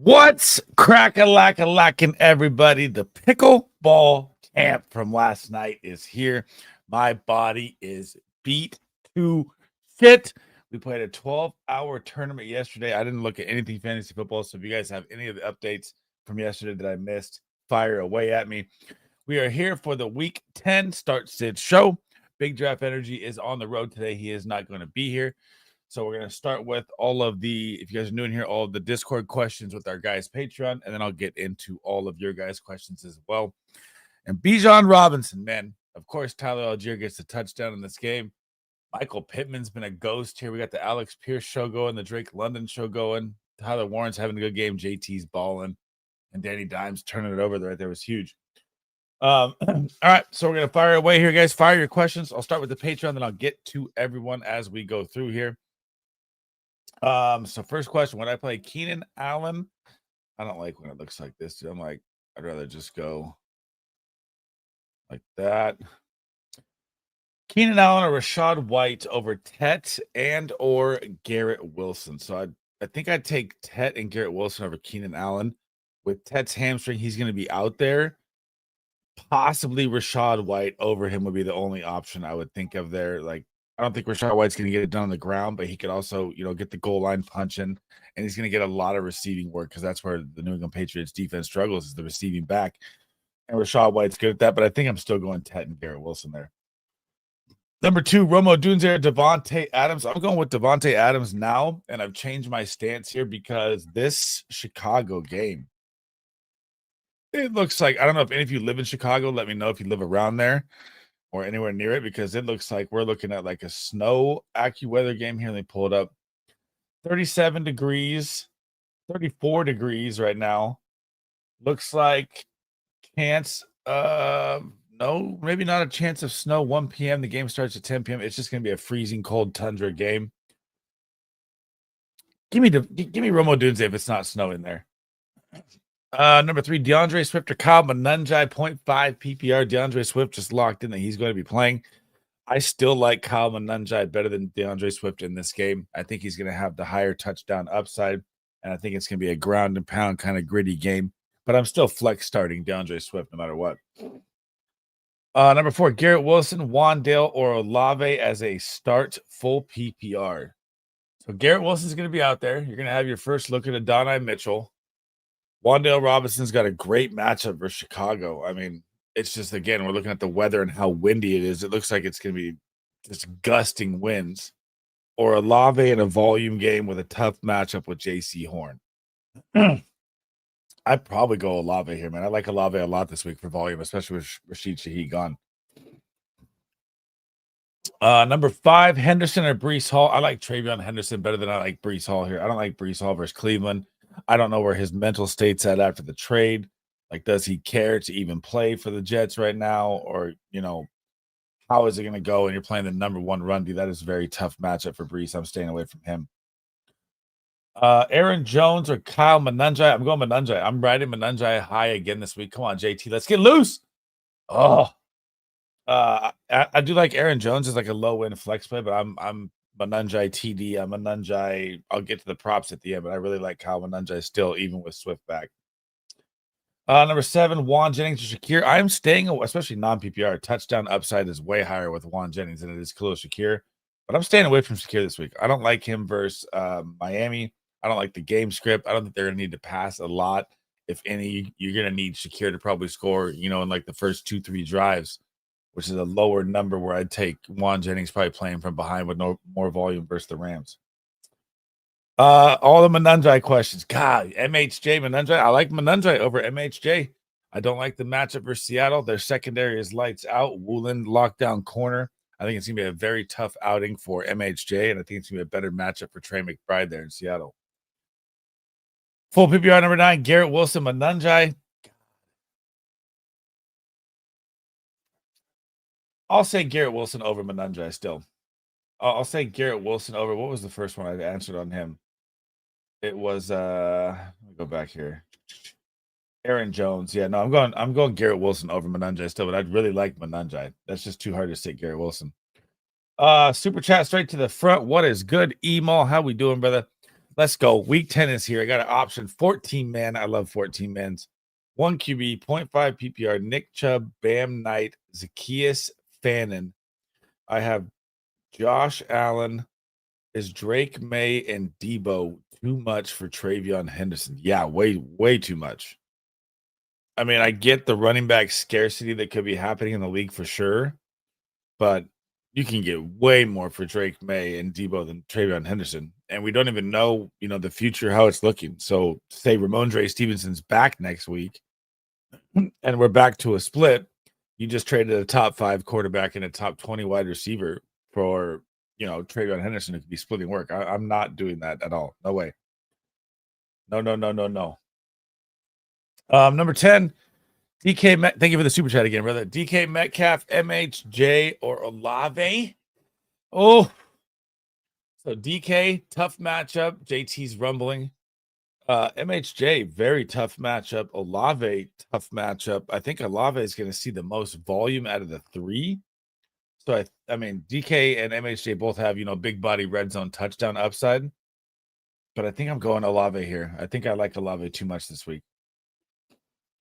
What's crack-a-lack-a-lackin', everybody? The pickleball camp from last night is here. My body is beat to shit. We played a 12-hour tournament yesterday. I didn't look at anything fantasy football, so if you guys have any of the updates from yesterday that I missed, fire away at me. We are here for the Week 10 Start Sit show. Big Draft Energy is on the road today. He is not going to be here. So we're going to start with all of the, if you guys are new in here, all of the Discord questions with our guys' Patreon, and then I'll get into all of your guys' questions as well. And Bijan Robinson, man, of course, Tyler Algier gets the touchdown in this game. Michael Pittman's been a ghost here. We got the Alex Pierce show going, the Drake London show going. Tyler Warren's having a good game. JT's balling, and Danny Dimes turning it over right there was huge. All right, so we're going to fire away here, guys. Fire your questions. I'll start with the Patreon, then I'll get to everyone as we go through here. So first question, when I play Keenan Allen, I don't like when it looks like this, dude. I'm like, I'd rather just go like that. Keenan Allen or Rashad White over Tet and or Garrett Wilson. So I think I'd take Tet and Garrett Wilson over Keenan Allen. With Tet's hamstring, he's going to be out there. Possibly Rashad White over him would be the only option I would think of there. Like, I don't think Rashad White's going to get it done on the ground, but he could also, get the goal line punching, and he's going to get a lot of receiving work because that's where the New England Patriots defense struggles is the receiving back. And Rashad White's good at that, but I think I'm still going Tet and Garrett Wilson there. Number 2, Romo Dunzer, Devontae Adams. I'm going with Devontae Adams now, and I've changed my stance here because this Chicago game, it looks like, I don't know if any of you live in Chicago. Let me know if you live around there or anywhere near it, because it looks like we're looking at like a snow AccuWeather game here. They pull it up. 37 degrees, 34 degrees right now. Looks like chance, no, maybe not a chance of snow. 1 p.m. The game starts at 10 p.m. It's just going to be a freezing cold tundra game. Give me Romo Dunze if it's not snowing there. Number 3, DeAndre Swift or Kyle Manunjai, 0.5 PPR. DeAndre Swift just locked in that he's going to be playing. I still like Kyle Manunjai better than DeAndre Swift in this game. I think he's going to have the higher touchdown upside, and I think it's going to be a ground and pound kind of gritty game. But I'm still flex starting DeAndre Swift no matter what. Number 4, Garrett Wilson, Wandale, or Olave as a start full PPR. So Garrett Wilson's going to be out there. You're going to have your first look at Adonai Mitchell. Wandale Robinson's got a great matchup for Chicago. I mean, it's just, again, we're looking at the weather and how windy it is. It looks like it's going to be just gusting winds. Or Olave in a volume game with a tough matchup with J.C. Horn. I'd probably go Olave here, man. I like Olave a lot this week for volume, especially with Rashid Shaheed gone. Number 5, Henderson or Breece Hall. I like Travion Henderson better than I like Breece Hall here. I don't like Breece Hall versus Cleveland. I don't know where his mental state's at after the trade. Like, does he care to even play for the Jets right now? Or, how is it going to go? And you're playing the number 1 run D. That is a very tough matchup for Breece. I'm staying away from him. Aaron Jones or Kyle Manunjai. I'm going Manunjai. I'm riding Manunjai high again this week. Come on, JT. Let's get loose. Oh, I do like Aaron Jones as like a low-end flex play, but I'm Manunjai TD. I'm Manunjai. I'll get to the props at the end, but I really like Kyle Manunjai still, even with Swift back. Number 7, Juan Jennings or Shakir. I'm staying, especially non-PPR. Touchdown upside is way higher with Juan Jennings than it is Khalil Shakir, but I'm staying away from Shakir this week. I don't like him versus Miami. I don't like the game script. I don't think they're going to need to pass a lot. If any, you're going to need Shakir to probably score, in like the first 2-3 drives, which is a lower number where I'd take Juan Jennings probably playing from behind with no more volume versus the Rams. All the Manunjai questions. God, MHJ, Manunjai. I like Manunjai over MHJ. I don't like the matchup versus Seattle. Their secondary is lights out. Woolen lockdown corner. I think it's going to be a very tough outing for MHJ, and I think it's going to be a better matchup for Trey McBride there in Seattle. Full PPR number 9, Garrett Wilson, Manunjai. I'll say Garrett Wilson over Manunjai still. I'll say Garrett Wilson over. What was the first one I answered on him? It was let me go back here. Aaron Jones. Yeah, no, I'm going Garrett Wilson over Manunjai still, but I'd really like Manunjai. That's just too hard to sit Garrett Wilson. Super chat straight to the front. What is good, Emal? How we doing, brother? Let's go. Week 10 is here. I got an option 14 man. I love 14 men's. 1 QB, 0.5 PPR, Nick Chubb, Bam Knight, Zacchaeus Fannin. I have Josh Allen. Is Drake May and Debo too much for Travion Henderson? Yeah, way too much. I mean, I get the running back scarcity that could be happening in the league for sure, but you can get way more for Drake May and Debo than Travion Henderson. And we don't even know, the future, how it's looking. So say Ramondre Stevenson's back next week and we're back to a split. You just traded a top 5 quarterback and a top 20 wide receiver for, Travion Henderson who could be splitting work. I'm not doing that at all. No way. No. Number 10, DK. Thank you for the super chat again, brother. DK Metcalf, MHJ, or Olave. Oh, so DK, tough matchup. JT's rumbling. MHJ, very tough matchup. Olave, tough matchup. I think Olave is going to see the most volume out of the 3. So I mean, DK and MHJ both have, big body red zone touchdown upside. But I think I'm going Olave here. I think I like Olave too much this week.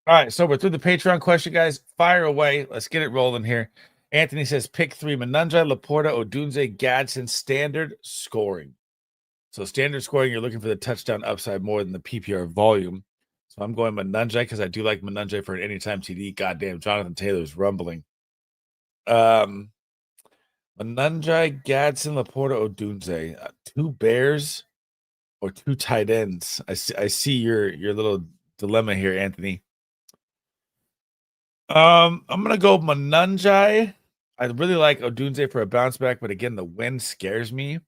All right, so we're through the Patreon question, guys. Fire away. Let's get it rolling here. Anthony says pick 3: Manunja, Laporta, Odunze, Gadsden, standard scoring. So standard scoring, you're looking for the touchdown upside more than the PPR volume. So I'm going Manunja because I do like Manunja for an anytime TD. Goddamn, Jonathan Taylor's rumbling. Manunja, Gadsden, Laporta, Odunze. 2 Bears or 2 tight ends. I see your little dilemma here, Anthony. I'm gonna go Manunjai. I really like Odunze for a bounce back, but again, the win scares me.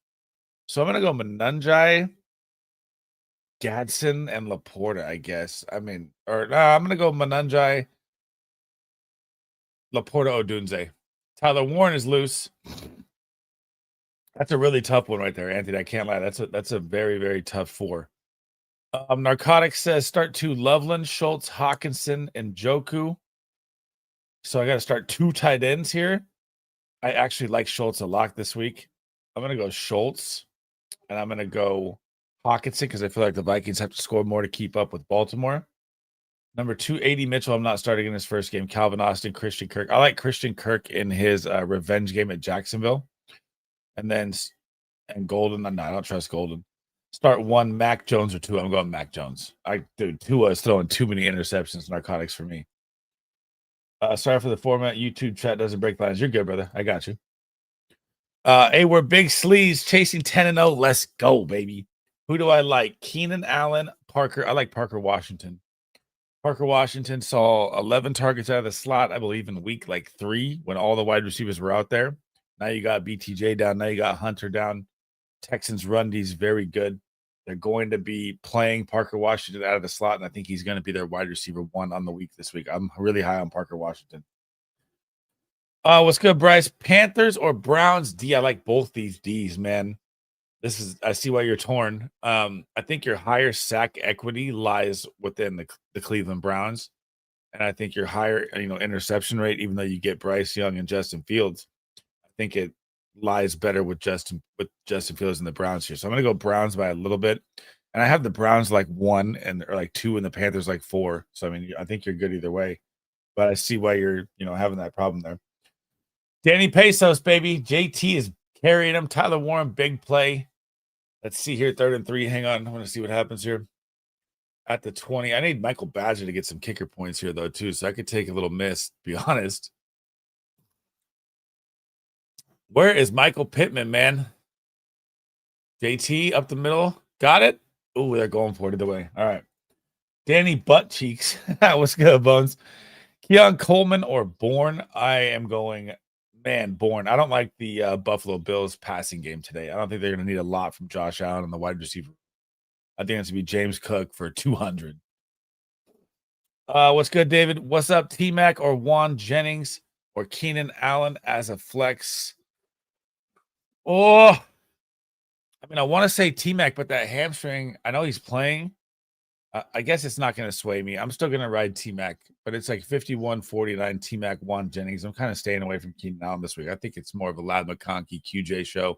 So I'm gonna go Manunjai, Gadsden, and Laporta, I guess. I'm gonna go Manunjai, Laporta, Odunze. Tyler Warren is loose. That's a really tough one right there, Anthony. I can't lie. That's a very, very tough 4. Narcotics says start 2: Loveland, Schultz, Hawkinson, and Joku. So I got to start 2 tight ends here. I actually like Schultz a lot this week. I'm going to go Schultz, and I'm going to go Hawkinson because I feel like the Vikings have to score more to keep up with Baltimore. Number 2, AD Mitchell. I'm not starting in his first game. Calvin Austin, Christian Kirk. I like Christian Kirk in his revenge game at Jacksonville. And Golden. No, I don't trust Golden. Start 1, Mac Jones, or 2. I'm going Mac Jones. Tua is throwing too many interceptions, narcotics for me. Sorry for the format. YouTube chat doesn't break lines. You're good, brother. I got you. Hey, we're big sleeves chasing 10-0. Let's go, baby. Who do I like? Keenan Allen, Parker. I like Parker Washington. Parker Washington saw 11 targets out of the slot, I believe, in week 3 when all the wide receivers were out there. Now you got BTJ down. Now you got Hunter down. Texans run D's very good. They're going to be playing Parker Washington out of the slot, and I think he's going to be their wide receiver 1 on the week this week. I'm really high on Parker Washington. What's good, Bryce? Panthers or Browns? D, I like both these Ds, man. I see why you're torn. I think your higher sack equity lies within the Cleveland Browns, and I think your higher, interception rate, even though you get Bryce Young and Justin Fields, I think it lies better with Justin Fields and the Browns here. So I'm going to go Browns by a little bit. And I have the Browns 1 or 2 and the Panthers 4. So, I think you're good either way. But I see why you're, having that problem there. Danny Pesos, baby. JT is carrying him. Tyler Warren, big play. Let's see here. 3rd and 3. Hang on. I want to see what happens here. At the 20. I need Michael Badger to get some kicker points here, though, too. So I could take a little miss, to be honest. Where is Michael Pittman, man? JT up the middle. Got it? Oh, they're going for it either way. All right. Danny Butt Cheeks. What's good, Bones? Keon Coleman or Bourne? I am going, Bourne. I don't like the Buffalo Bills passing game today. I don't think they're going to need a lot from Josh Allen on the wide receiver. I think it's going to be James Cook for 200. What's good, David? What's up, T-Mac or Juan Jennings or Keenan Allen as a flex? Oh, I want to say T-Mac, but that hamstring, I know he's playing. I guess it's not going to sway me. I'm still going to ride T-Mac, but it's 51-49 T-Mac, Juan Jennings. I'm kind of staying away from Keenan Allen this week. I think it's more of a Lad McConkey QJ show.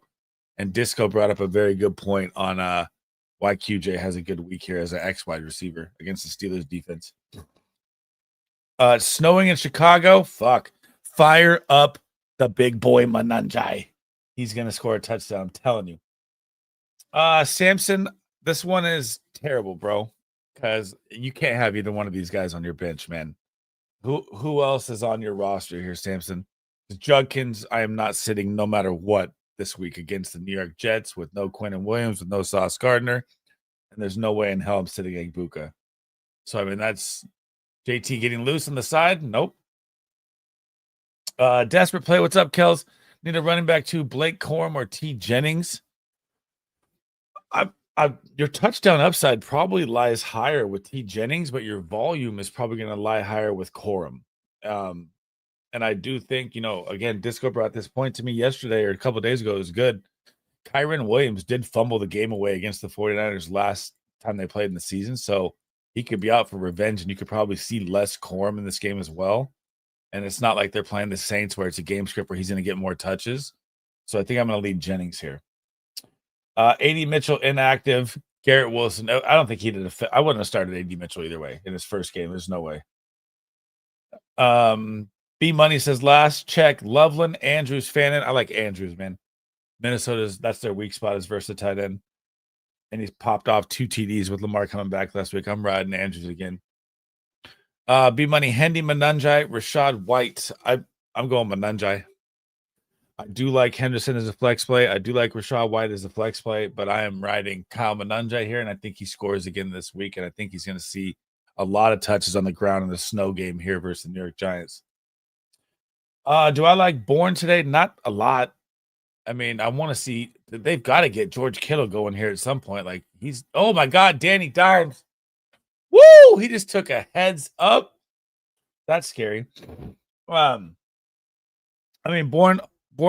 And Disco brought up a very good point on why QJ has a good week here as an X wide receiver against the Steelers defense. Snowing in Chicago. Fuck. Fire up the big boy Mananjai. He's going to score a touchdown. I'm telling you. Samson, this one is terrible, bro, because you can't have either one of these guys on your bench, man. Who else is on your roster here, Samson? Judkins, I am not sitting no matter what this week against the New York Jets with no Quinnen Williams, with no Sauce Gardner, and there's no way in hell I'm sitting Egbuka. So, I mean, that's JT getting loose on the side. Nope. Desperate play. What's up, Kels? Need a running back to Blake Corum or T. Jennings. Your touchdown upside probably lies higher with T. Jennings, but your volume is probably going to lie higher with Corum. And I do think, again, Disco brought this point to me yesterday or a couple of days ago. It was good. Kyren Williams did fumble the game away against the 49ers last time they played in the season. So he could be out for revenge, and you could probably see less Corum in this game as well. And it's not like they're playing the Saints where it's a game script where he's going to get more touches. So I think I'm going to lead Jennings here. AD Mitchell inactive. Garrett Wilson. I don't think he did. I wouldn't have started AD Mitchell either way in his first game. There's no way. B Money says last check. Loveland, Andrews, Fannin. I like Andrews, man. That's their weak spot is versus tight end. And he's popped off 2 TDs with Lamar coming back last week. I'm riding Andrews again. B Money, Hendy, Manunjai, Rashad White. I'm going Manunjai. I do like Henderson as a flex play. I do like Rashad White as a flex play, but I am riding Kyle Manunjai here, and I think he scores again this week, and I think he's going to see a lot of touches on the ground in the snow game here versus the New York Giants. Do I like Bourne today? Not a lot. I mean, I want to see – they've got to get George Kittle going here at some point. Like, oh, my God, Danny Dimes. Woo! He just took a heads up. That's scary. I mean, Bourne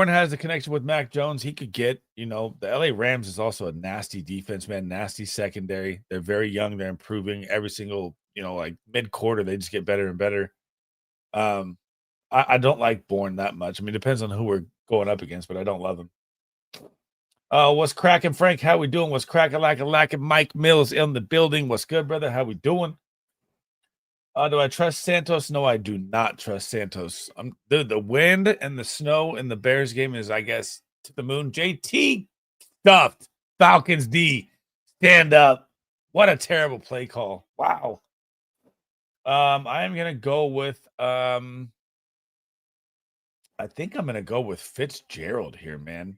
has a connection with Mac Jones. He could get, the LA Rams is also a nasty defense, man. Nasty secondary. They're very young. They're improving every single, like mid-quarter. They just get better and better. I don't like Bourne that much. I mean, it depends on who we're going up against, but I don't love him. What's cracking, Frank? How we doing? What's cracking, lacking? Mike Mills in the building. What's good, brother? How we doing? Do I trust Santos? No, I do not trust Santos. The wind and the snow in the Bears game is, I guess, to the moon. JT stuffed. Falcons D. Stand up. What a terrible play call. Wow. I am going to go with I think I'm going to go with Fitzgerald here, man.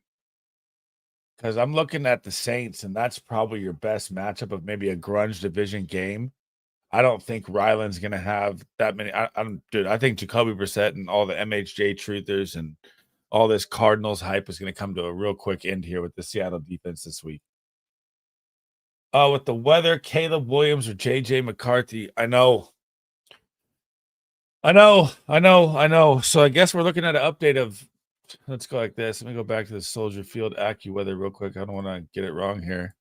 Because I'm looking at the Saints, and that's probably your best matchup of maybe a grunge division game. I don't think Ryland's going to have that many. I think Jacoby Brissett and all the MHJ truthers and all this Cardinals hype is going to come to a real quick end here with the Seattle defense this week. With the weather, Caleb Williams or JJ McCarthy. I know. So I guess we're looking at an update of, let's go like this. Let me go back to the Soldier Field AccuWeather real quick. I don't want to get it wrong here.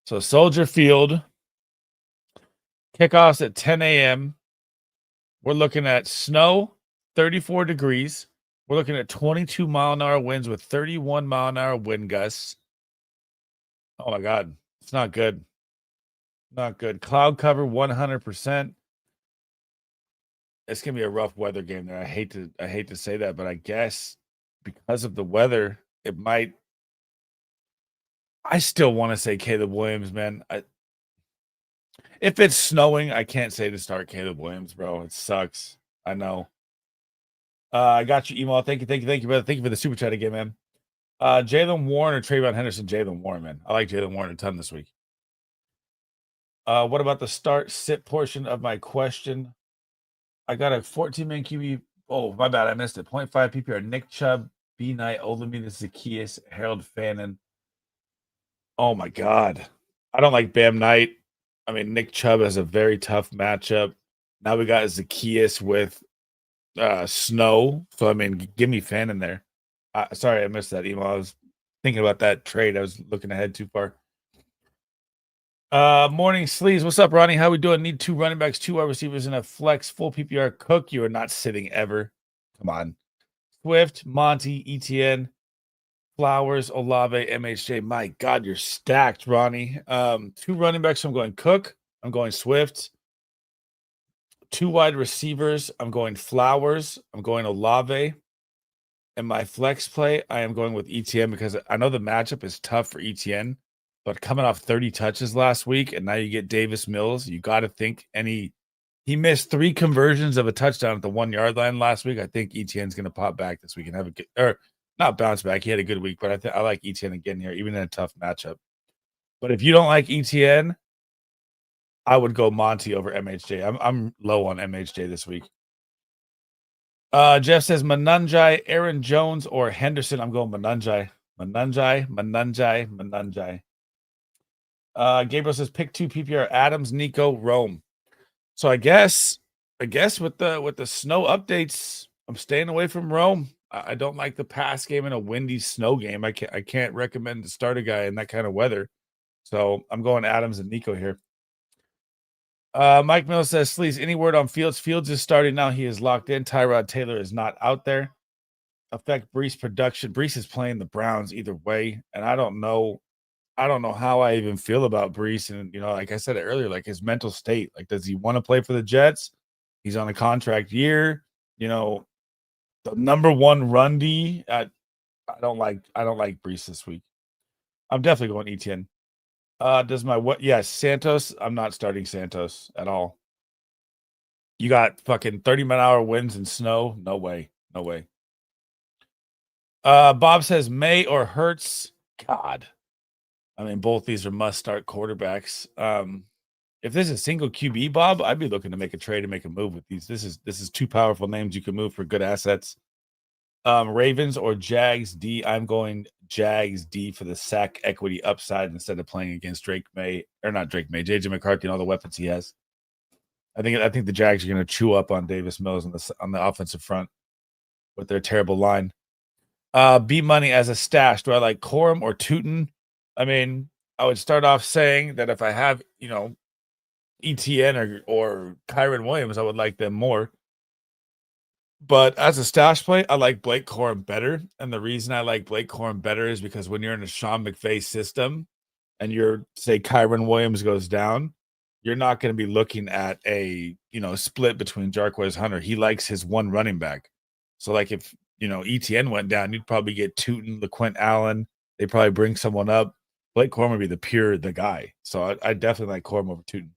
So Soldier Field, kickoffs at 10 a.m. We're looking at snow, 34 degrees. We're looking at 22 mile-an-hour winds with 31 mile-an-hour wind gusts. Oh, my God. It's not good. Not good. Cloud cover, 100%. It's going to be a rough weather game there. I hate to say that, but I guess because of the weather, it might. I still want to say Caleb Williams, man. If it's snowing, I can't say to start Caleb Williams, bro. It sucks. I know. I got your email. Thank you, brother. Thank you for the super chat again, man. Jalen Warren or Trayvon Henderson? Jalen Warren, man. I like Jalen Warren a ton this week. What about the start-sit portion of my question? I got a 14-man QB. Oh, my bad. I missed it. 0.5 PPR. Nick Chubb, B. Knight, Olamide, Zacchaeus, Harold Fannin. Oh, my God. I don't like Bam Knight. I mean, Nick Chubb has a very tough matchup. Now we got Zacchaeus with Snow. So, I mean, give me Fannin there. Sorry, I missed that email. I was thinking about that trade. I was looking ahead too far. Morning Sleeves. What's up, Ronnie? How we doing? Need 2 running backs, 2 wide receivers, and a flex full PPR. Cook, you are not sitting ever. Come on. Swift, Monty, ETN. Flowers, Olave, MHJ. My God, you're stacked, Ronnie. 2 running backs, I'm going Cook. I'm going Swift. 2 wide receivers, I'm going Flowers. I'm going Olave. And my flex play, I am going with ETN because I know the matchup is tough for ETN, but coming off 30 touches last week, and now you get Davis Mills, you got to think he missed 3 conversions of a touchdown at the 1-yard line last week. I think ETN's going to pop back this week and have a good, or not bounce back. He had a good week, but I like ETN again here, even in a tough matchup. But if you don't like ETN, I would go Monty over MHJ. I'm low on MHJ this week. Jeff says Manunjai, Aaron Jones, or Henderson. I'm going Manunjai. Manunjai. Gabriel says pick 2 PPR: Adams, Nico, Rome. So I guess with the snow updates, I'm staying away from Rome. I don't like the pass game in a windy snow game. I can't recommend to start a guy in that kind of weather. So I'm going Adams and Nico here. Mike Mills says, Sleaze, any word on Fields? Fields is starting now. He is locked in. Tyrod Taylor is not out there. Affect Brees production. Brees is playing the Browns either way. And I don't know how I even feel about Brees. And, like I said earlier, like his mental state. Like, does he want to play for the Jets? He's on a contract year. The number 1 run D. I don't like Brees this week. I'm definitely going ETN. Yes, Santos. I'm not starting Santos at all. You got fucking 30-mile-an-hour winds and snow. No way. Bob says May or Hurts. God. I mean, both these are must-start quarterbacks. If this is single QB, Bob, I'd be looking to make a trade and make a move with these. This is 2 powerful names you can move for good assets. Ravens or Jags D. I'm going Jags D for the sack equity upside instead of playing against JJ McCarthy and all the weapons he has. I think the Jags are going to chew up on Davis Mills on the offensive front with their terrible line. B Money as a stash. Do I like Corum or Tootin? I mean, I would start off saying that if I have, ETN or Kyron Williams, I would like them more. But as a stash play, I like Blake Corum better. And the reason I like Blake Corum better is because when you're in a Sean McVay system and say Kyron Williams goes down, you're not going to be looking at a, split between Jarquez Hunter. He likes his 1 running back. So like if, ETN went down, you'd probably get Tootin, LaQuint Allen. They probably bring someone up. Blake Corum would be the guy. So I definitely like Corum over Tootin.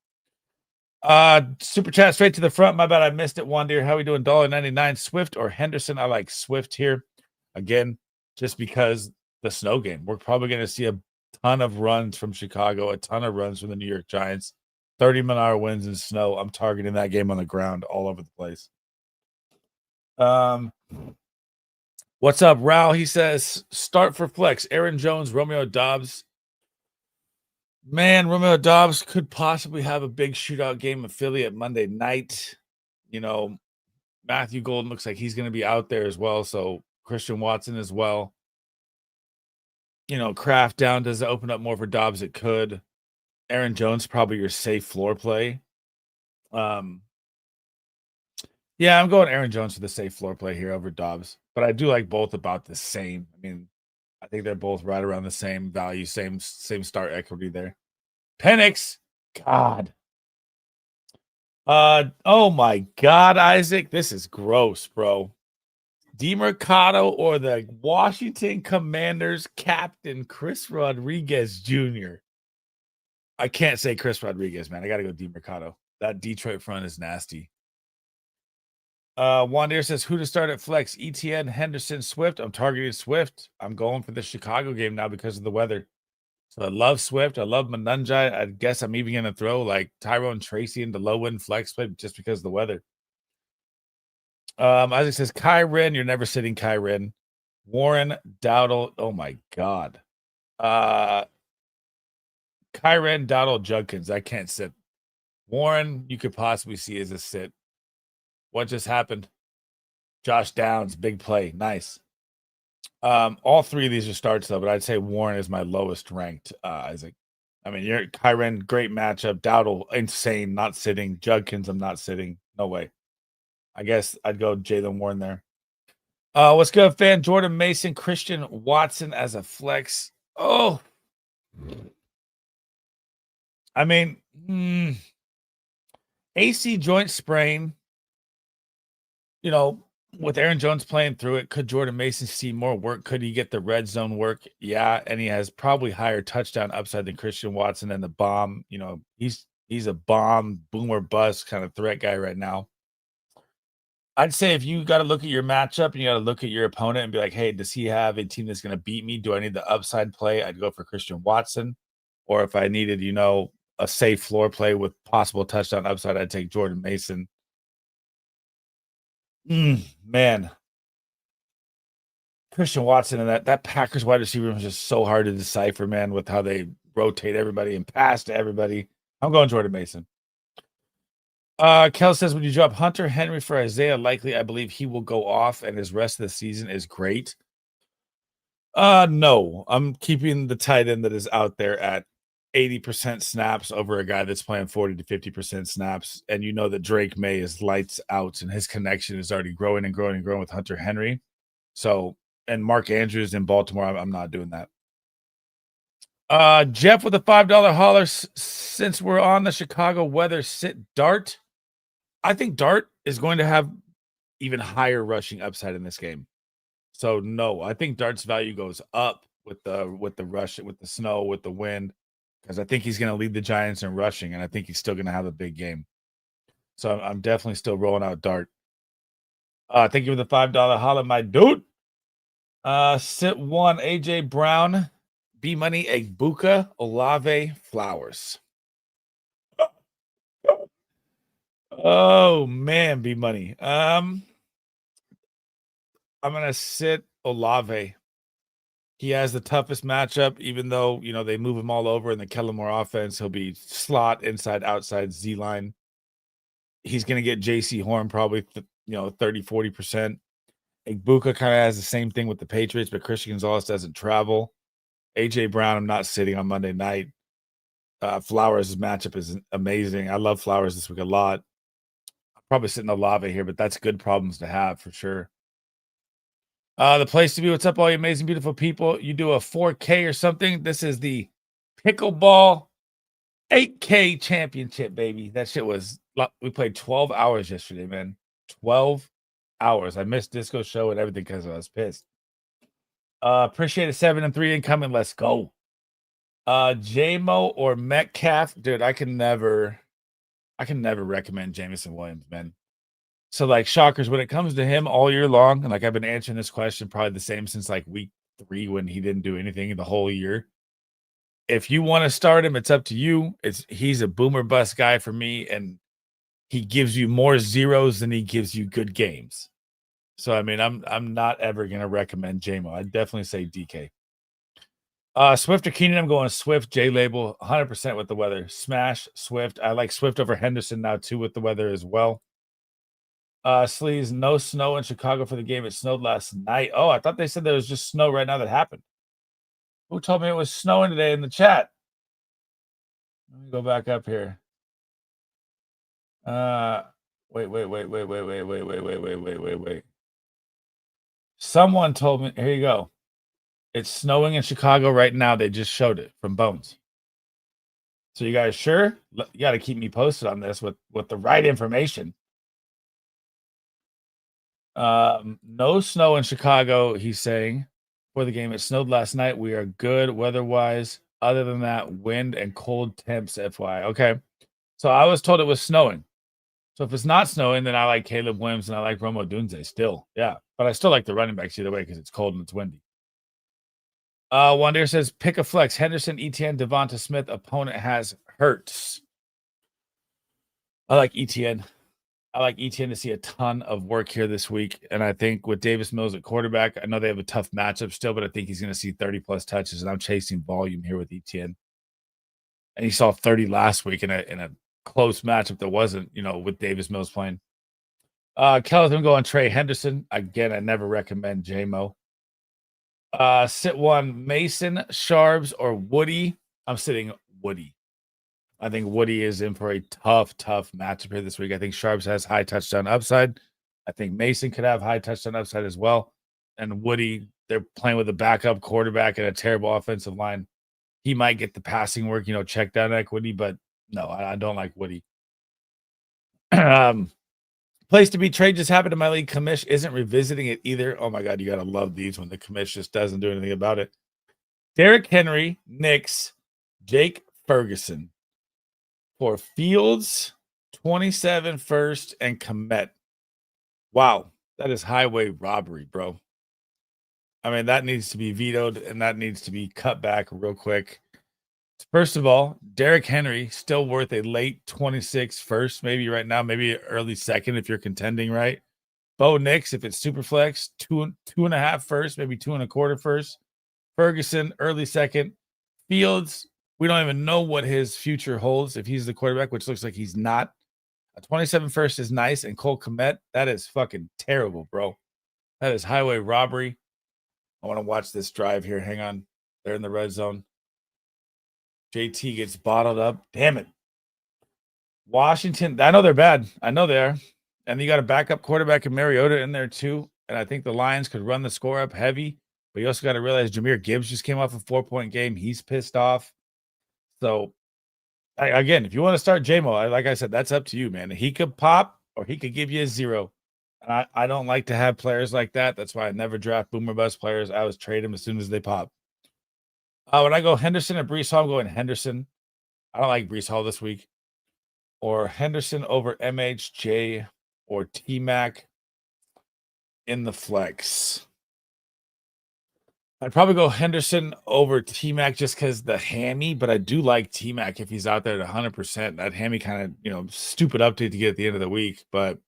Super chat straight to the front. My bad, I missed it. One dear, how we doing? $1.99. Swift or Henderson? I like Swift here. Again, just because the snow game. We're probably going to see a ton of runs from Chicago, a ton of runs from the New York Giants. 30-mile-an-hour winds and snow. I'm targeting that game on the ground all over the place. What's up, Raul? He says, start for flex. Aaron Jones, Romeo Doubs. Man, Romeo Doubs could possibly have a big shootout game affiliate Monday night. Matthew Golden looks like he's going to be out there as well. So Christian Watson as well. Kraft down. Does it open up more for Doubs? It could. Aaron Jones, probably your safe floor play. Yeah, I'm going Aaron Jones for the safe floor play here over Doubs. But I do like both about the same. I mean, I think they're both right around the same value, same start equity there. Penix, God. Oh my God, Isaac, this is gross, bro. DeMercado or the Washington Commanders captain Chris Rodriguez Jr. I can't say Chris Rodriguez, man. I got to go DeMercado. That Detroit front is nasty. Wandier says, who to start at flex? ETN, Henderson, Swift. I'm targeting Swift. I'm going for the Chicago game now because of the weather. So I love Swift. I love Manunjai. I guess I'm even going to throw like Tyrone Tracy into low-end flex play just because of the weather. Isaac says, Kyren. You're never sitting Kyren. Warren, Dowdle. Oh, my God. Kyren, Dowdle, Judkins. I can't sit. Warren, you could possibly see as a sit. What just happened? Josh Downs, big play. Nice. All 3 of these are starts, though, but I'd say Warren is my lowest ranked, Isaac. I mean, you're Kyren, great matchup. Dowdle, insane, not sitting. Judkins, I'm not sitting. No way. I guess I'd go Jalen Warren there. What's good, fan? Jordan Mason, Christian Watson as a flex. Oh, I mean, AC joint sprain. You know, with Aaron Jones playing through it, could Jordan Mason see more work? Could he get the red zone work? Yeah, and he has probably higher touchdown upside than Christian Watson and the bomb. You know, he's a bomb, boomer bust kind of threat guy right now. I'd say if you got to look at your matchup and you got to look at your opponent and be like, hey, does he have a team that's going to beat me? Do I need the upside play? I'd go for Christian Watson. Or if I needed, a safe floor play with possible touchdown upside, I'd take Jordan Mason. Man. Christian Watson and that Packers wide receiver was just so hard to decipher, man, with how they rotate everybody and pass to everybody. I'm going Jordan Mason. Kel says, when you drop Hunter Henry for Isaiah Likely, I believe he will go off and his rest of the season is great. No, I'm keeping the tight end that is out there at 80% snaps over a guy that's playing 40 to 50% snaps. And you know that Drake May is lights out and his connection is already growing and growing and growing with Hunter Henry. So, and Mark Andrews in Baltimore, I'm not doing that. Jeff with a $5 holler. Since we're on the Chicago weather, sit Dart. I think Dart is going to have even higher rushing upside in this game. So no, I think Dart's value goes up with the rush, with the snow, with the wind, because I think he's going to lead the Giants in rushing, and I think he's still going to have a big game. So I'm definitely still rolling out Dart. Thank you for the $5 holla, my dude. Sit one, AJ Brown, B Money, Egbuka, Olave, Flowers. Oh man, B Money. I'm gonna sit Olave. He has the toughest matchup, even though they move him all over in the Kellen Moore offense. He'll be slot, inside, outside, Z line. He's gonna get JC Horn probably 30-40%. Egbuka kind of has the same thing with the Patriots, but Christian Gonzalez doesn't travel. AJ Brown, I'm not sitting on Monday night. Flowers' matchup is amazing. I love Flowers this week a lot. I'm probably sitting Olave here, but that's good problems to have for sure. The place to be. What's up, all you amazing, beautiful people? You do a 4K or something. This is the Pickleball 8K championship, baby. That shit was, we played 12 hours yesterday, man. 12 hours. I missed Disco show and everything because I was pissed. Appreciate a 7-3 incoming. Let's go. JMO or Metcalf, dude. I can never recommend Jameson Williams, man. So like shockers, when it comes to him all year long, and like I've been answering this question probably the same since like week 3 when he didn't do anything the whole year. If you want to start him, it's up to you. He's a boomer bust guy for me, and he gives you more zeros than he gives you good games. So I mean, I'm not ever gonna recommend JMO. I'd definitely say DK. Swift or Keenan, I'm going Swift. J label 100% with the weather. Smash Swift. I like Swift over Henderson now too with the weather as well. Sleaze, no snow in Chicago for the game. It snowed last night. Oh, I thought they said there was just snow right now that happened. Who told me it was snowing today in the chat? Let me go back up here. Wait. Someone told me. Here you go. It's snowing in Chicago right now. They just showed it from Bones. So you guys sure? You got to keep me posted on this with the right information. No snow in Chicago, he's saying, for the game. It snowed last night. We are good weather-wise. Other than that, wind and cold temps, FY. Okay. So I was told it was snowing. So if it's not snowing, then I like Caleb Williams and I like Romo Dunze still. Yeah. But I still like the running backs either way because it's cold and it's windy. Wandeer says, pick a flex. Henderson, ETN, Devonta Smith. Opponent has Hurts. I like ETN. I like ETN to see a ton of work here this week. And I think with Davis Mills at quarterback, I know they have a tough matchup still, but I think he's going to see 30-plus touches, and I'm chasing volume here with ETN. And he saw 30 last week in a close matchup that wasn't, with Davis Mills playing. Kelly, I'm going Trey Henderson. Again, I never recommend JMO. Sit one, Mason, Sharps, or Woody. I'm sitting Woody. I think Woody is in for a tough matchup here this week. I think Sharps has high touchdown upside. I think Mason could have high touchdown upside as well. and Woody, they're playing with a backup quarterback and a terrible offensive line. He might get the passing work, check down equity, but no, I don't like Woody. Place to be trade just happened to my league. Commish isn't revisiting it either. Oh my God, you got to love these when the commish just doesn't do anything about it. Derrick Henry, Knicks, Jake Ferguson for Fields, 27 first, and Komet. Wow, that is highway robbery, bro. I mean, that needs to be vetoed and that needs to be cut back real quick. First of all, Derrick Henry still worth a late 26 first, maybe right now, maybe early second if you're contending, right? Bo Nix, if it's super flex, 2.5 first, maybe 2.25 first. Ferguson, early second. Fields, we don't even know what his future holds if he's the quarterback, which looks like he's not. A 27 first is nice. And Cole Kmet, that is fucking terrible, bro. That is highway robbery. I want to watch this drive here. Hang on. They're in the red zone. JT gets bottled up. Damn it. Washington, I know they're bad. I know they are. And you got a backup quarterback in Mariota in there too. And I think the Lions could run the score up heavy. But you also got to realize Jahmyr Gibbs just came off a 4-point game. He's pissed off. So, again, if you want to start JMO, like I said, that's up to you, man. He could pop or he could give you a 0. And I don't like to have players like that. That's why I never draft boomer bust players. I always trade them as soon as they pop. When I go Henderson and Breece Hall, I'm going Henderson. I don't like Breece Hall this week. Or Henderson over MHJ or T-Mac in the flex. I'd probably go Henderson over T-Mac just because the hammy, but I do like T-Mac if he's out there at 100%. That hammy kind of, stupid update to get at the end of the week. But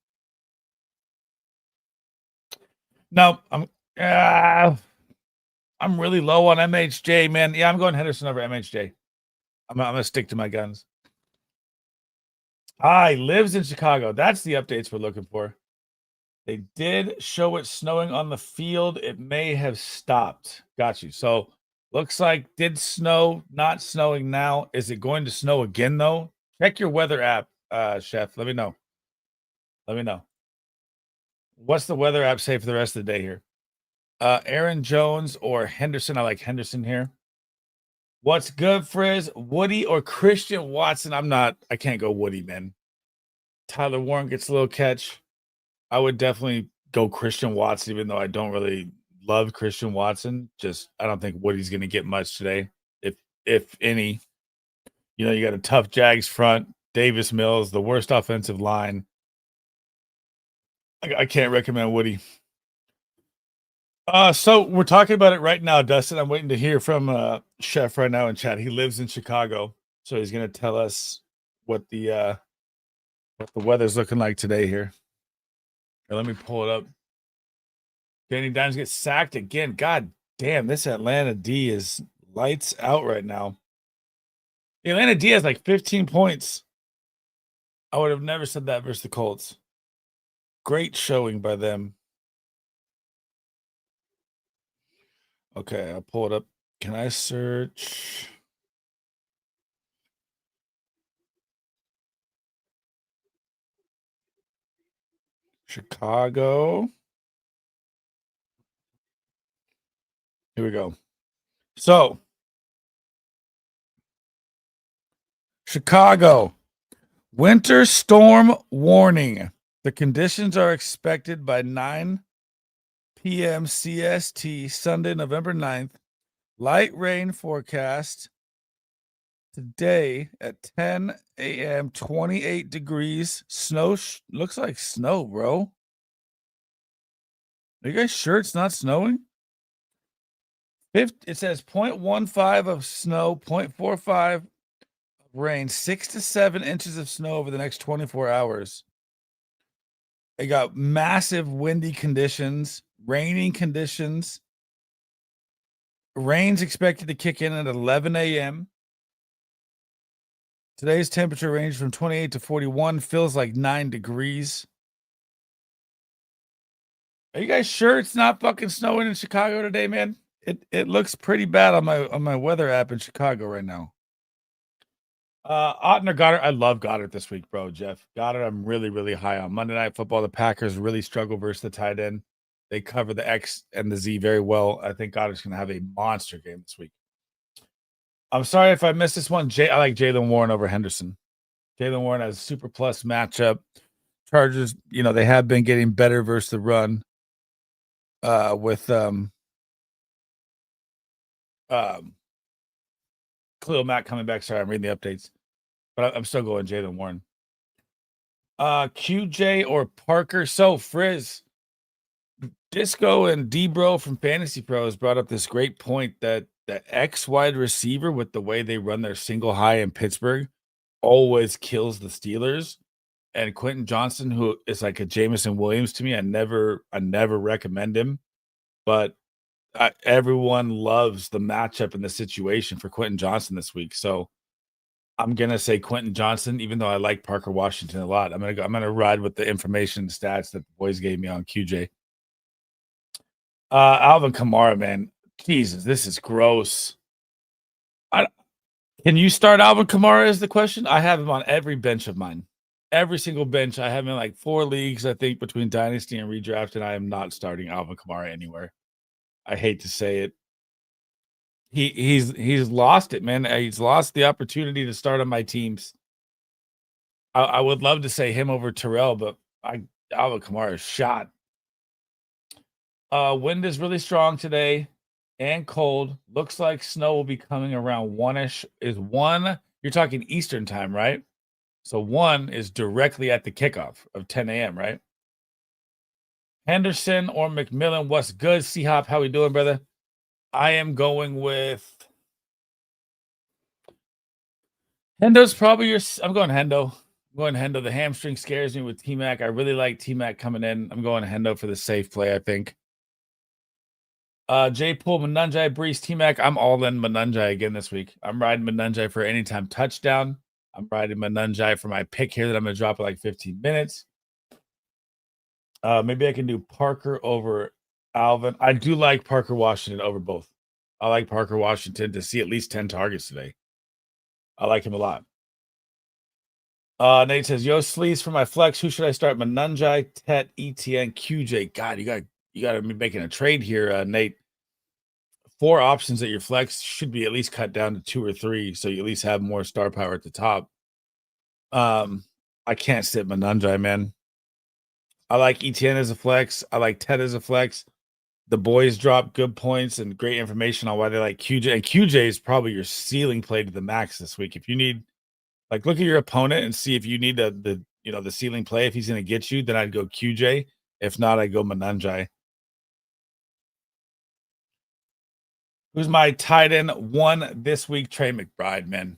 no, I'm really low on MHJ, man. Yeah, I'm going Henderson over MHJ. I'm going to stick to my guns. He lives in Chicago. That's the updates we're looking for. They did show it snowing on the field. It may have stopped. Got you. So looks like did snow, not snowing now. Is it going to snow again, though? Check your weather app, Chef. Let me know. Let me know. What's the weather app say for the rest of the day here? Aaron Jones or Henderson. I like Henderson here. What's good, Frizz? Woody or Christian Watson? I can't go Woody, man. Tyler Warren gets a little catch. I would definitely go Christian Watson, even though I don't really love Christian Watson. Just I don't think Woody's going to get much today, if any. You got a tough Jags front, Davis Mills, the worst offensive line. I can't recommend Woody. So we're talking about it right now, Dustin. I'm waiting to hear from Chef right now in chat. He lives in Chicago, so he's going to tell us what the weather's looking like today here. Let me pull it up. Danny Dimes gets sacked again. God damn, this Atlanta D is lights out right now. The Atlanta D has like 15 points. I would have never said that versus the Colts. Great showing by them. Okay, I'll pull it up. Can I search? Chicago. Here we go. So, Chicago, winter storm warning. The conditions are expected by 9 p.m. CST, Sunday, November 9th. Light rain forecast today at 10 a.m., 28 degrees. Snow looks like snow, bro. Are you guys sure it's not snowing? It says 0.15 of snow, 0.45 of rain, 6 to 7 inches of snow over the next 24 hours. They got massive windy conditions, raining conditions. Rain's expected to kick in at 11 a.m. Today's temperature range from 28 to 41, feels like 9 degrees. Are you guys sure it's not fucking snowing in Chicago today, man? It looks pretty bad on my weather app in Chicago right now. Otten or Goddard? I love Goddard this week, bro, Jeff. Goddard, I'm really, really high on. Monday Night Football, the Packers really struggle versus the tight end. They cover the X and the Z very well. I think Goddard's going to have a monster game this week. I'm sorry if I missed this one. I like Jaylen Warren over Henderson. Jaylen Warren has a super plus matchup. Chargers, they have been getting better versus the run with Khalil Mack coming back. Sorry, I'm reading the updates. But I'm still going Jaylen Warren. QJ or Parker. So, Frizz, Disco and D-Bro from Fantasy Pros brought up this great point that the X wide receiver, with the way they run their single high in Pittsburgh, always kills the Steelers. And Quentin Johnson, who is like a Jameson Williams to me, I never recommend him, but everyone loves the matchup and the situation for Quentin Johnson this week. So I'm gonna say Quentin Johnson, even though I like Parker Washington a lot. I'm gonna ride with the information and stats that the boys gave me on QJ. Alvin Kamara, man, Jesus, this is gross. Can you start Alvin Kamara is the question? I have him on every bench of mine. Every single bench. I have him in like 4 leagues, I think, between Dynasty and ReDraft, and I am not starting Alvin Kamara anywhere. I hate to say it. He's lost it, man. He's lost the opportunity to start on my teams. I would love to say him over Terrell, but Alvin Kamara is shot. Wind is really strong today and cold. Looks like snow will be coming around 1-ish. Is 1, you're talking Eastern time, right? So 1 is directly at the kickoff of 10 a.m., right? Henderson or McMillan, what's good? C-Hop, how we doing, brother? I am going with Hendo's probably I'm going Hendo. I'm going Hendo. The hamstring scares me with T-Mac. I really like T-Mac coming in. I'm going Hendo for the safe play, I think. J Pool, Manunjai, Brees, T-Mac. I'm all in Manunjai again this week. I'm riding Manunjai for anytime touchdown. I'm riding Manunjai for my pick here that I'm going to drop in like 15 minutes. Maybe I can do Parker over Alvin. I do like Parker Washington over both. I like Parker Washington to see at least 10 targets today. I like him a lot. Nate says, yo, Sleaze for my flex. Who should I start? Manunjai, Tet, ETN, QJ. God, you got to be making a trade here, Nate. 4 options at your flex should be at least cut down to 2 or 3, so you at least have more star power at the top. I can't sit Manunjai, man. I like ETN as a flex. I like Ted as a flex. The boys drop good points and great information on why they like QJ. And QJ is probably your ceiling play to the max this week. If you need, look at your opponent and see if you need the ceiling play. If he's going to get you, then I'd go QJ. If not, I'd go Manunjai. Who's my tight end 1 this week? Trey McBride, man.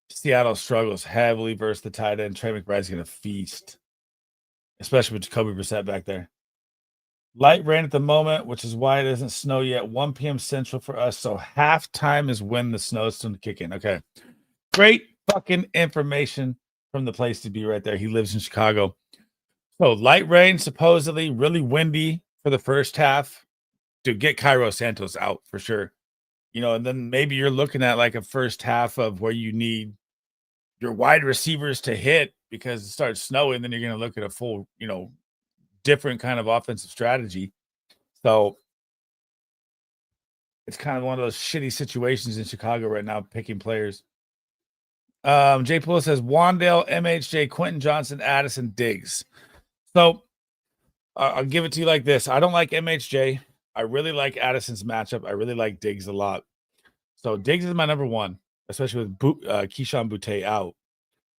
Seattle struggles heavily versus the tight end. Trey McBride's going to feast, especially with Jacoby Brissett back there. Light rain at the moment, which is why it doesn't snow yet. 1 p.m. Central for us. So halftime is when the snow's going to kick in. Okay. Great fucking information from the place to be right there. He lives in Chicago. So light rain, supposedly really windy for the first half. To get Cairo Santos out for sure. And then maybe you're looking at like a first half of where you need your wide receivers to hit because it starts snowing. Then you're going to look at a full, different kind of offensive strategy. So it's kind of one of those shitty situations in Chicago right now, picking players. Jay Poole says Wandale, MHJ, Quentin Johnson, Addison, Diggs. So I'll give it to you like this. I don't like MHJ. I really like Addison's matchup. I really like Diggs a lot. So Diggs is my number 1, especially with Keyshawn Boutte out.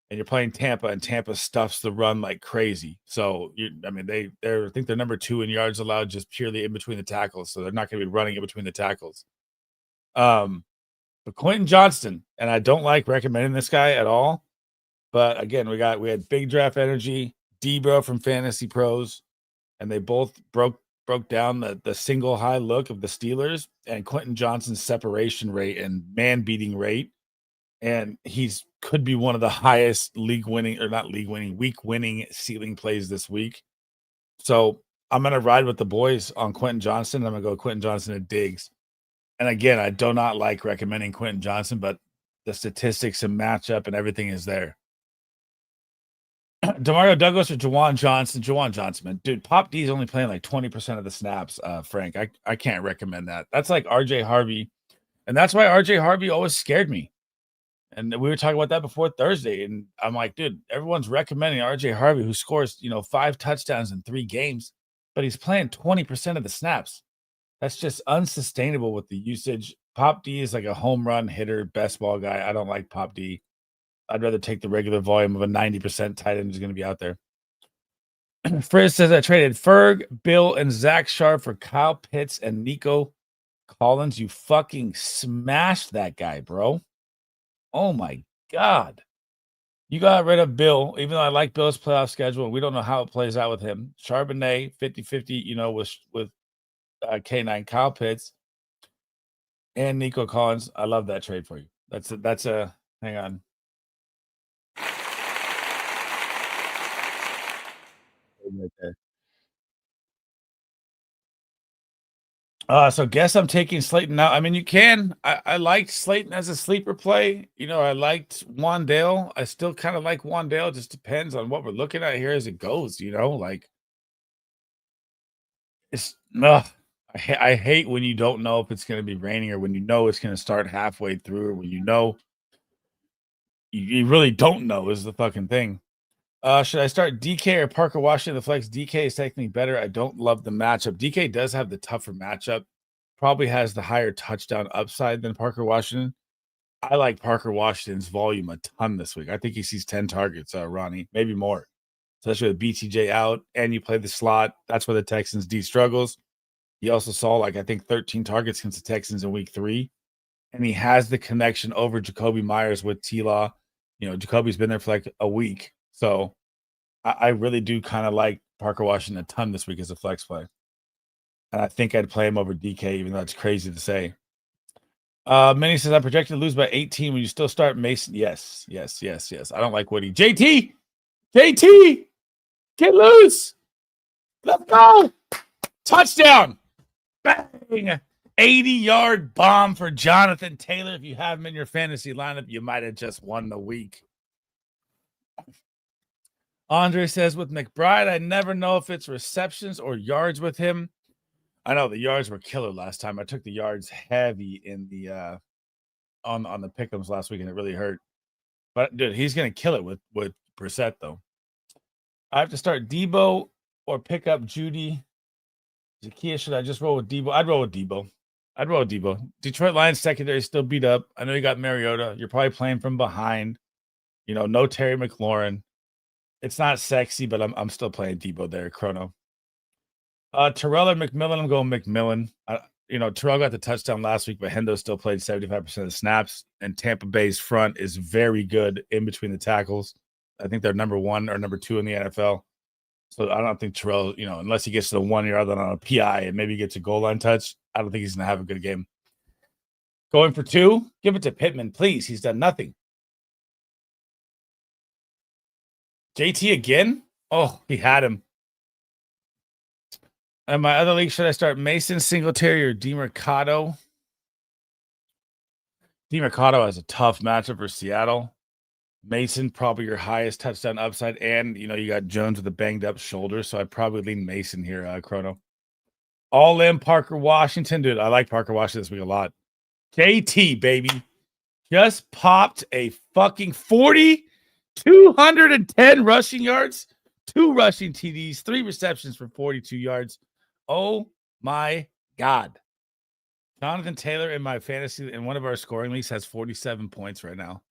And you're playing Tampa, and Tampa stuffs the run like crazy. So, I think they're number 2 in yards allowed just purely in between the tackles. So they're not going to be running in between the tackles. But Quentin Johnston, and I don't like recommending this guy at all. But again, we had Big Draft Energy, D-Bro from Fantasy Pros, and they both broke down the single high look of the Steelers and Quentin Johnston's separation rate and man beating rate. And could be one of the highest week winning ceiling plays this week. So I'm going to ride with the boys on Quentin Johnston. I'm going to go Quentin Johnson and Diggs. And again, I do not like recommending Quentin Johnson, but the statistics and matchup and everything is there. Demario Douglas or Jawan Johnson? Jawan Johnson, man. Dude, Pop D is only playing like 20% of the snaps, Frank. I can't recommend that. That's like RJ Harvey. And that's why RJ Harvey always scared me. And we were talking about that before Thursday. And I'm like, dude, everyone's recommending RJ Harvey, who scores, 5 touchdowns in 3 games, but he's playing 20% of the snaps. That's just unsustainable with the usage. Pop D is like a home run hitter, best ball guy. I don't like Pop D. I'd rather take the regular volume of a 90% tight end who's going to be out there. Frizz says I traded Ferg, Bill, and Zach Sharp for Kyle Pitts and Nico Collins. You fucking smashed that guy, bro. Oh my God. You got rid of Bill, even though I like Bill's playoff schedule. We don't know how it plays out with him. Charbonnet, 50-50, with K9, Kyle Pitts, and Nico Collins. I love that trade for you. That's a hang on. Right there. So guess I'm taking Slayton now. I mean, you can. I liked Slayton as a sleeper play. I liked Wandale. I still kind of like Wandale. Just depends on what we're looking at here as it goes. Like it's I hate when you don't know if it's going to be raining or when you know it's going to start halfway through or when you really don't know is the fucking thing. Should I start DK or Parker Washington? The flex DK is technically better. I don't love the matchup. DK does have the tougher matchup. Probably has the higher touchdown upside than Parker Washington. I like Parker Washington's volume a ton this week. I think he sees 10 targets, Ronnie, maybe more. Especially with BTJ out and you play the slot. That's where the Texans D struggles. He also saw I think 13 targets against the Texans in week 3. And he has the connection over Jacoby Myers with T-Law. Jacoby's been there for like a week. So I really do kind of like Parker Washington a ton this week as a flex play. And I think I'd play him over DK, even though it's crazy to say. Minnie says, I'm projected to lose by 18 when you still start Mason. Yes. I don't like Woody. JT, get loose. Let's go. Touchdown. Bang. 80-yard bomb for Jonathan Taylor. If you have him in your fantasy lineup, you might have just won the week. Andre says, with McBride, I never know if it's receptions or yards with him. I know the yards were killer last time. I took the yards heavy in the on the pick'ems last week, and it really hurt. But dude, he's gonna kill it with Brissett though. I have to start Debo or pick up Judy. Zakia, should I just roll with Debo? I'd roll with Debo. Detroit Lions secondary still beat up. I know you got Mariota. You're probably playing from behind. No Terry McLaurin. It's not sexy, but I'm still playing Debo there, Chrono. Terrell or McMillan, I'm going McMillan. Terrell got the touchdown last week, but Hendo still played 75% of the snaps, and Tampa Bay's front is very good in between the tackles. I think they're number 1 or number 2 in the NFL. So I don't think Terrell, unless he gets to the 1 yard on a PI and maybe gets a goal line touch, I don't think he's going to have a good game. Going for 2, give it to Pittman, please. He's done nothing. JT again? Oh, he had him. And my other league, should I start Mason, Singletary, or DeMercado? DeMercado has a tough matchup for Seattle. Mason, probably your highest touchdown upside. And, you got Jones with a banged up shoulder. So I'd probably lean Mason here, Chrono. All in Parker Washington. Dude, I like Parker Washington this week a lot. JT, baby. Just popped a fucking 210 rushing yards, 2 rushing TDs, 3 receptions for 42 yards. Oh my God. Jonathan Taylor in my fantasy in one of our scoring leagues has 47 points right now.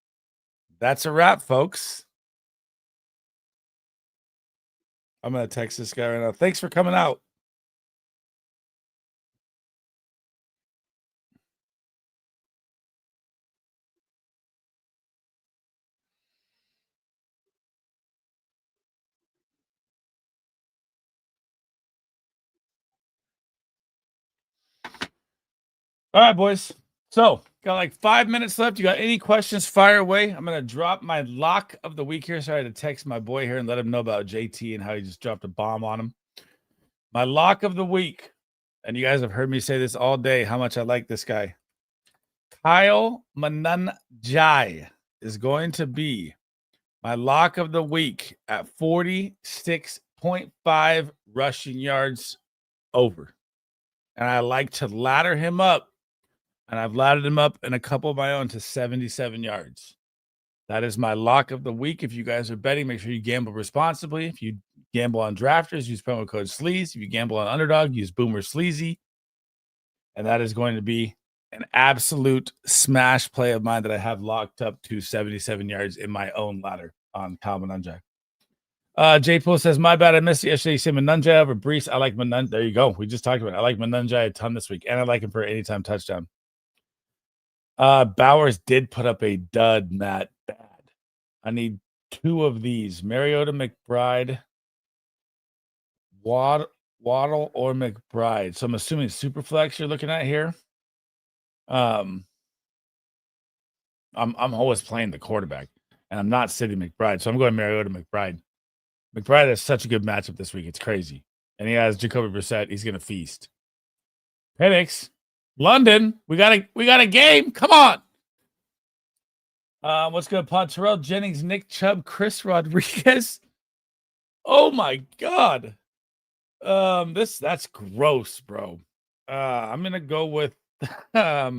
That's a wrap, folks. I'm going to text this guy right now. Thanks for coming out. All right, boys. So, got like 5 minutes left. You got any questions? Fire away. I'm going to drop my lock of the week here. Sorry to text my boy here and let him know about JT and how he just dropped a bomb on him. My lock of the week, and you guys have heard me say this all day, how much I like this guy. Kyle Mananjai is going to be My lock of the week at 46.5 rushing yards over. And I like to ladder him up. And I've laddered him up in a couple of my own to 77 yards. That is my lock of the week. If you guys are betting, make sure you gamble responsibly. If you gamble on drafters, use promo code SLEAZE. If you gamble on Underdog, use Boomer Sleazy. And that is going to be an absolute smash play of mine that I have locked up to 77 yards in my own ladder on Kyle Manunjai. J Pool says, my bad, I missed it yesterday. You say Manunjai over Brees. I like Manunjai. There you go. We just talked about it. I like Manunjai a ton this week, and I like him for an anytime touchdown. Bowers did put up a dud, Matt. Bad. I need 2 of these. Mariota, McBride, Waddle or McBride. So I'm assuming Superflex you're looking at here. I'm always playing the quarterback, and I'm not sitting McBride. So I'm going Mariota, McBride. McBride has such a good matchup this week. It's crazy. And he has Jacoby Brissett. He's going to feast. Penix, London. We got a game. Come on. What's good, Pod? Terrell Jennings, Nick Chubb, Chris Rodriguez. Oh my God. That's gross, bro. I'm gonna go with I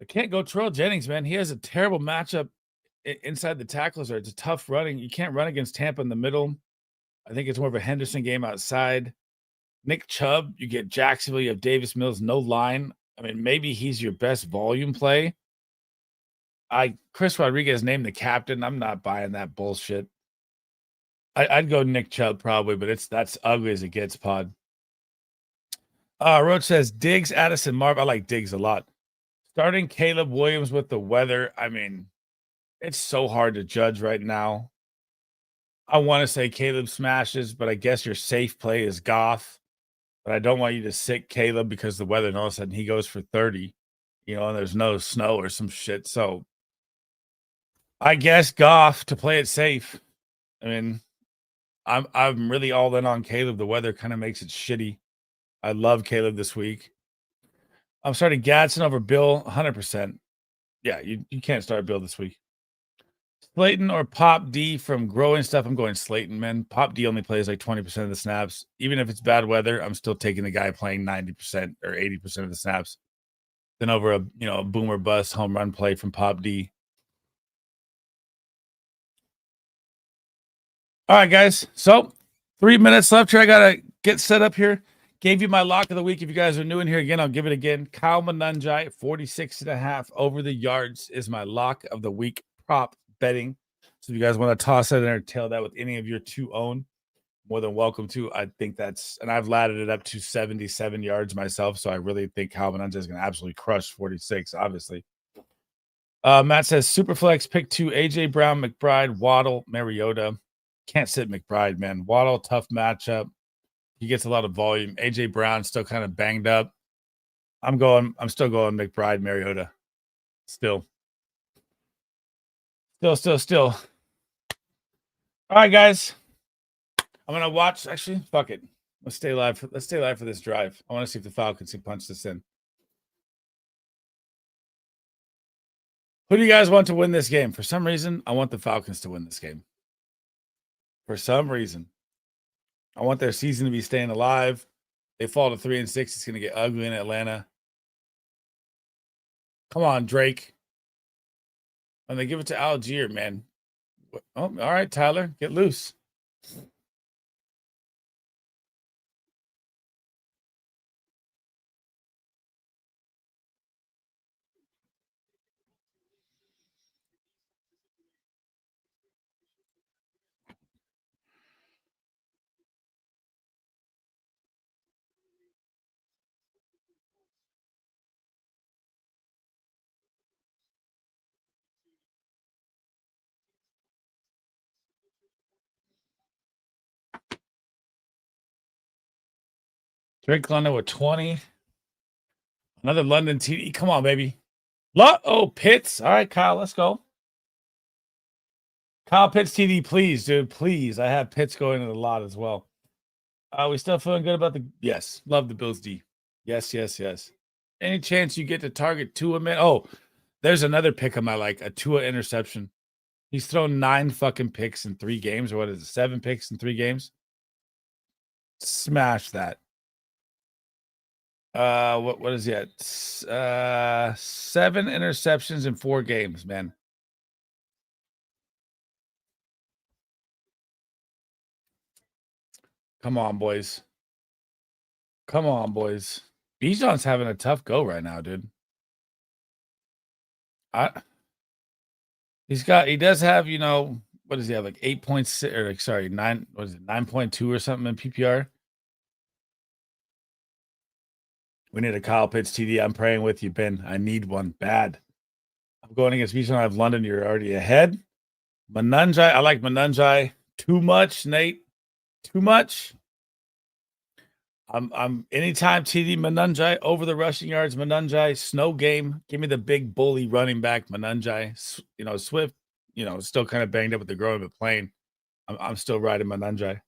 can't go Terrell Jennings, man. He has a terrible matchup inside the tacklers. It's a tough running. You can't run against Tampa in the middle. I think it's more of a Henderson game outside. Nick Chubb, you get Jacksonville, you have Davis Mills, no line. I mean, maybe he's your best volume play. Chris Rodriguez named the captain. I'm not buying that bullshit. I'd go Nick Chubb probably, but that's ugly as it gets, Pod. Roach says Diggs, Addison, Marv. I like Diggs a lot. Starting Caleb Williams with the weather. I mean, it's so hard to judge right now. I want to say Caleb smashes, but I guess your safe play is Goff. But I don't want you to sit Caleb because the weather, and all of a sudden he goes for 30, and there's no snow or some shit. So I guess Goff to play it safe. I mean, I'm really all in on Caleb. The weather kind of makes it shitty. I love Caleb this week. I'm starting Gadsden over Bill 100%. Yeah, you can't start Bill this week. Slayton or Pop D from growing stuff. I'm going Slayton, man. Pop D only plays like 20% of the snaps. Even if it's bad weather, I'm still taking the guy playing 90% or 80% of the snaps than over a boomer bust home run play from Pop D. All right, guys. So 3 minutes left here. I got to get set up here. Gave you my lock of the week. If you guys are new in here, again, I'll give it again. Kyle Manunjai, 46.5 over the yards is my lock of the week prop betting. So if you guys want to toss that in or tail that with any of your 2 own, more than welcome to. I think and I've laddered it up to 77 yards myself. So I really think Kyle Manunjai is going to absolutely crush 46, obviously. Matt says, Superflex, pick 2, AJ Brown, McBride, Waddle, Mariota. Can't sit McBride, man. Waddle, tough matchup. He gets a lot of volume. AJ Brown still kind of banged up. I'm still going McBride, Mariota. Still. All right, guys. I'm gonna watch. Actually, fuck it. Let's stay live for this drive. I want to see if the Falcons can punch this in. Who do you guys want to win this game? For some reason, I want the Falcons to win this game. For some reason. I want their season to be staying alive. They fall to 3-6. It's going to get ugly in Atlanta. Come on, Drake. And they give it to Algier, man. Oh, all right, Tyler. Get loose. Drake London with 20. Another London TD. Come on, baby. Pitts. All right, Kyle, let's go. Kyle Pitts TD, please, dude. Please. I have Pitts going in a lot as well. We still feeling good about yes. Love the Bills D. Yes. Any chance you get to target Tua, man? Oh, there's another pick on my like a Tua interception. He's thrown 9 fucking picks in 3 games, or what is it, 7 picks in 3 games? Smash that. What is he at? 7 interceptions in 4 games, man. Come on, boys. Come on, boys. Bijan's having a tough go right now, dude. He does have, what does he have? Like 8.6 or like, sorry, 9, what is it, 9.2 or something in PPR? We need a Kyle Pitts TD. I'm praying with you, Ben. I need one bad. I'm going against Bijan. I have London. You're already ahead. Manunjai. I like Manunjai. Too much, Nate. Too much. I'm anytime TD Manunjai over the rushing yards. Manunjai, snow game. Give me the big bully running back, Manunjai. Swift, still kind of banged up with the growing, but playing. I'm still riding Manunjai.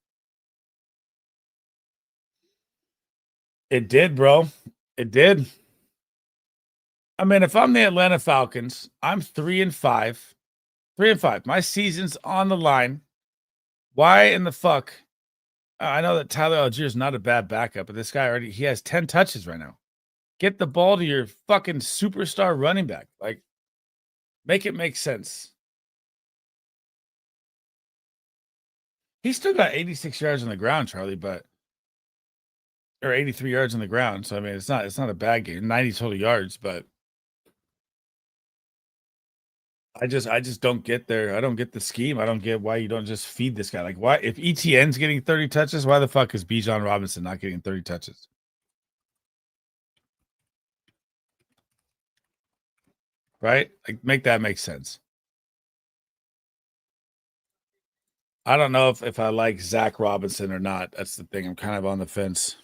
It did, bro. It did. I mean, if I'm the Atlanta Falcons, I'm 3-5. 3-5. My season's on the line. Why in the fuck? I know that Tyler Algier is not a bad backup, but this guy he has 10 touches right now. Get the ball to your fucking superstar running back. Like, make it make sense. He's still got 86 yards on the ground, Charlie, or 83 yards on the ground. So I mean, it's not a bad game. 90 total yards, but I just don't get there. I don't get the scheme. I don't get why you don't just feed this guy. Like, why, if ETN's getting 30 touches, why the fuck is Bijan Robinson not getting 30 touches? Right? Like, make that make sense. I don't know if I like Zach Robinson or not. That's the thing. I'm kind of on the fence.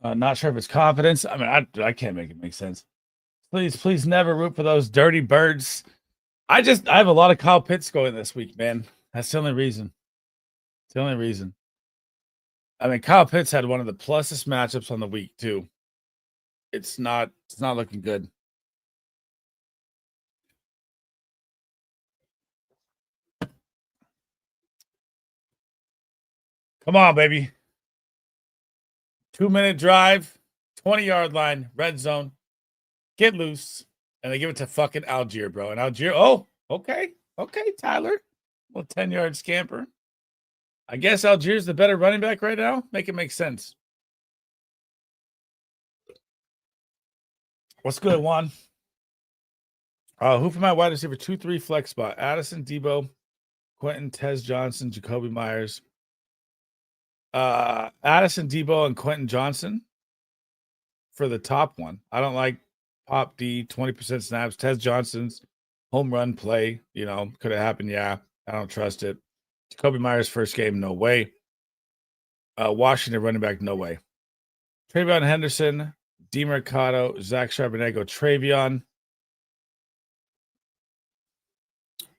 Not sure if it's confidence. I mean, I can't make it make sense. Please never root for those dirty birds. I have a lot of Kyle Pitts going this week, man. That's the only reason. It's the only reason. I mean, Kyle Pitts had one of the pluses matchups on the week too. It's not looking good. Come on, baby. 2-minute drive, 20-yard line, red zone. Get loose. And they give it to fucking Algier, bro. And Algier, okay, Tyler. Little 10-yard scamper. I guess Algier's the better running back right now. Make it make sense. What's good, Juan? Who for my wide receiver 2-3 flex spot? Addison, Debo, Quentin, Tez Johnson, Jacoby Myers. Addison, Debo, and Quentin Johnson for the top one. I don't like Pop D, 20% snaps. Tez Johnson's home run play, could have happened. Yeah, I don't trust it. Jacoby Myers' first game, no way. Washington running back, no way. Travion Henderson, DeMarcado, Zach Charbonnet, Travion.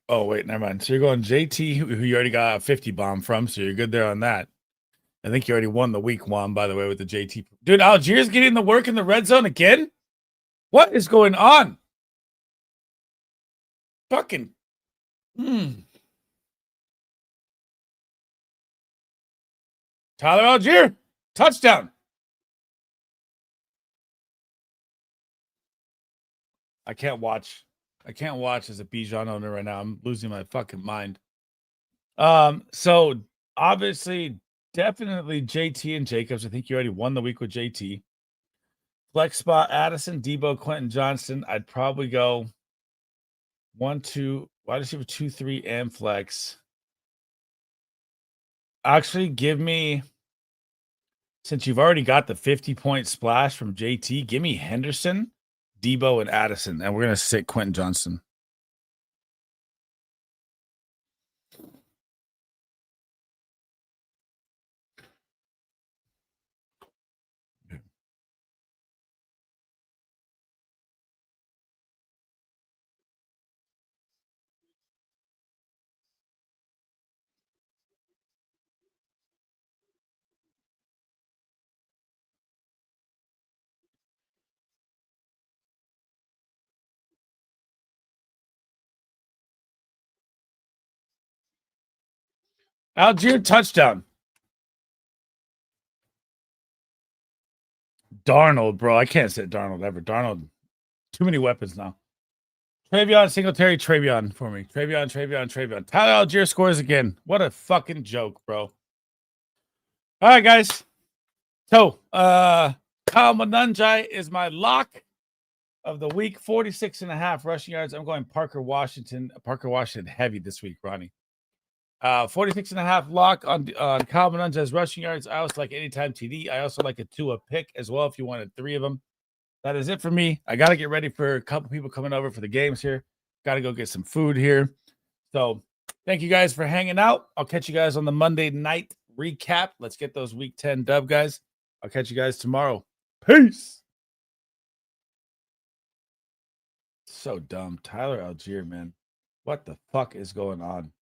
Oh, wait, never mind. So you're going JT, who you already got a 50 bomb from, so you're good there on that. I think you already won the week one, by the way, with the JT. Dude, Algier's getting the work in the red zone again? What is going on? Fucking. Tyler Algier, touchdown. I can't watch as a Bijan owner right now. I'm losing my fucking mind. So obviously, definitely JT and Jacobs. I think you already won the week with JT. Flex spot, Addison, Debo, Quentin Johnson. I'd probably go 1-2, wide receiver 2-3, and flex. Actually, give me Since you've already got the 50-point splash from JT, give me Henderson, Debo, and Addison. And we're going to sit Quentin Johnson. Algier touchdown. Darnold, bro. I can't sit Darnold ever. Darnold, too many weapons now. Travion, Singletary, Travion for me. Travion. Tyler Algier scores again. What a fucking joke, bro. All right, guys. So, Kyle Manunjai is my lock of the week. 46.5 rushing yards. I'm going Parker Washington heavy this week, Ronnie. 46.5 lock on Kyle Manunjai's rushing yards. I also like anytime TD. I also like a Tua pick as well if you wanted 3 of them. That is it for me. I got to get ready for a couple people coming over for the games here. Got to go get some food here. So thank you guys for hanging out. I'll catch you guys on the Monday night recap. Let's get those week 10 dub, guys. I'll catch you guys tomorrow. Peace. So dumb. Tyler Algier, man. What the fuck is going on?